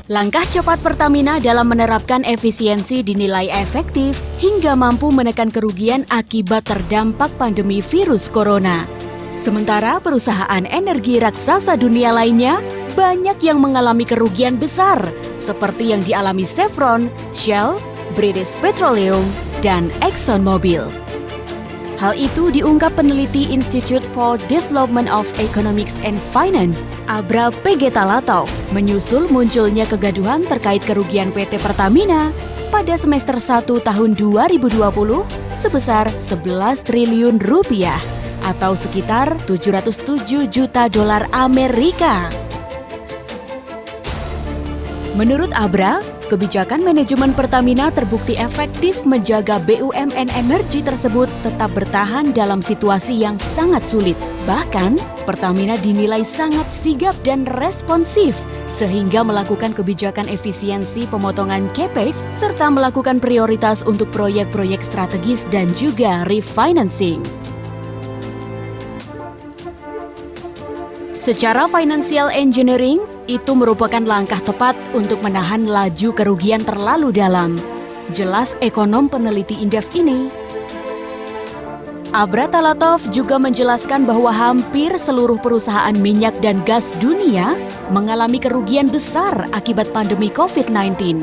Langkah cepat Pertamina dalam menerapkan efisiensi dinilai efektif hingga mampu menekan kerugian akibat terdampak pandemi virus corona. Sementara perusahaan energi raksasa dunia lainnya banyak yang mengalami kerugian besar seperti yang dialami Chevron, Shell, British Petroleum, dan ExxonMobil. Hal itu diungkap peneliti Institute for Development of Economics and Finance, Abra PG Talatov, menyusul munculnya kegaduhan terkait kerugian PT Pertamina pada semester 1 tahun 2020 sebesar 11 triliun rupiah atau sekitar 707 juta dolar Amerika. Menurut Abra, kebijakan manajemen Pertamina terbukti efektif menjaga BUMN energi tersebut tetap bertahan dalam situasi yang sangat sulit. Bahkan, Pertamina dinilai sangat sigap dan responsif sehingga melakukan kebijakan efisiensi pemotongan CAPEX serta melakukan prioritas untuk proyek-proyek strategis dan juga refinancing. Secara financial engineering, itu merupakan langkah tepat untuk menahan laju kerugian terlalu dalam. Jelas ekonom peneliti Indef ini. Abra Talatov juga menjelaskan bahwa hampir seluruh perusahaan minyak dan gas dunia mengalami kerugian besar akibat pandemi COVID-19.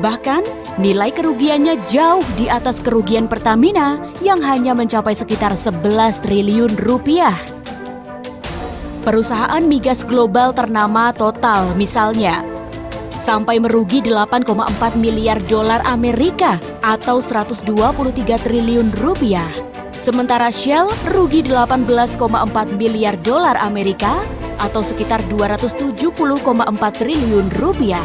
Bahkan, nilai kerugiannya jauh di atas kerugian Pertamina yang hanya mencapai sekitar 11 triliun rupiah. Perusahaan migas global ternama Total misalnya, sampai merugi 8,4 miliar dolar Amerika atau 123 triliun rupiah. Sementara Shell rugi 18,4 miliar dolar Amerika atau sekitar 270,4 triliun rupiah.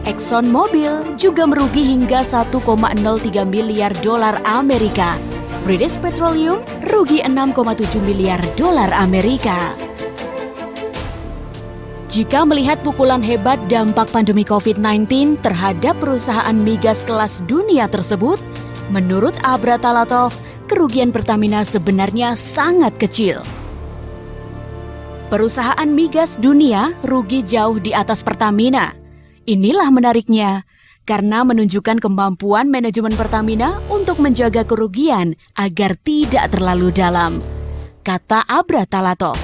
ExxonMobil juga merugi hingga 1,03 miliar dolar Amerika. British Petroleum rugi 6,7 miliar dolar Amerika. Jika melihat pukulan hebat dampak pandemi COVID-19 terhadap perusahaan migas kelas dunia tersebut, menurut Abra Talatov, kerugian Pertamina sebenarnya sangat kecil. Perusahaan migas dunia rugi jauh di atas Pertamina. Inilah menariknya, karena menunjukkan kemampuan manajemen Pertamina untuk menjaga kerugian agar tidak terlalu dalam, kata Abra Talatov.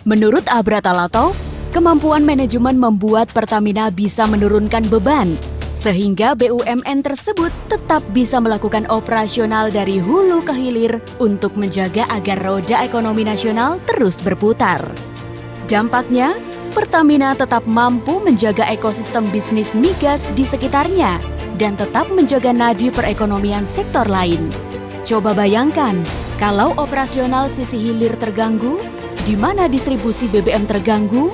Menurut Abra Talatov, kemampuan manajemen membuat Pertamina bisa menurunkan beban, sehingga BUMN tersebut tetap bisa melakukan operasional dari hulu ke hilir untuk menjaga agar roda ekonomi nasional terus berputar. Dampaknya, Pertamina tetap mampu menjaga ekosistem bisnis migas di sekitarnya dan tetap menjaga nadi perekonomian sektor lain. Coba bayangkan, kalau operasional sisi hilir terganggu, di mana distribusi BBM terganggu,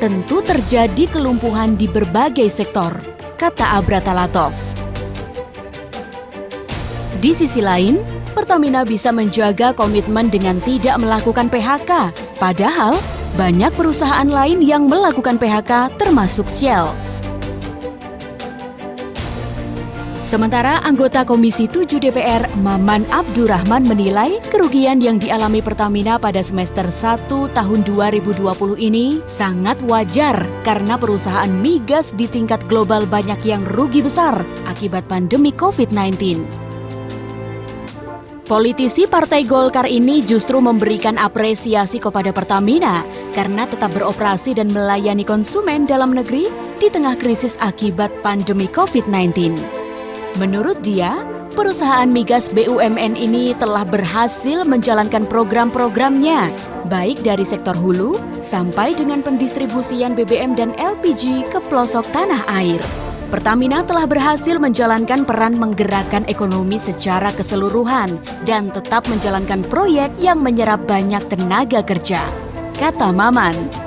tentu terjadi kelumpuhan di berbagai sektor, kata Abra Talatov. Di sisi lain, Pertamina bisa menjaga komitmen dengan tidak melakukan PHK, padahal banyak perusahaan lain yang melakukan PHK termasuk Shell. Sementara anggota Komisi 7 DPR Maman Abdurrahman menilai kerugian yang dialami Pertamina pada semester 1 tahun 2020 ini sangat wajar karena perusahaan migas di tingkat global banyak yang rugi besar akibat pandemi COVID-19. Politisi Partai Golkar ini justru memberikan apresiasi kepada Pertamina karena tetap beroperasi dan melayani konsumen dalam negeri di tengah krisis akibat pandemi COVID-19. Menurut dia, perusahaan migas BUMN ini telah berhasil menjalankan program-programnya, baik dari sektor hulu sampai dengan pendistribusian BBM dan LPG ke pelosok tanah air. Pertamina telah berhasil menjalankan peran menggerakkan ekonomi secara keseluruhan dan tetap menjalankan proyek yang menyerap banyak tenaga kerja, kata Maman.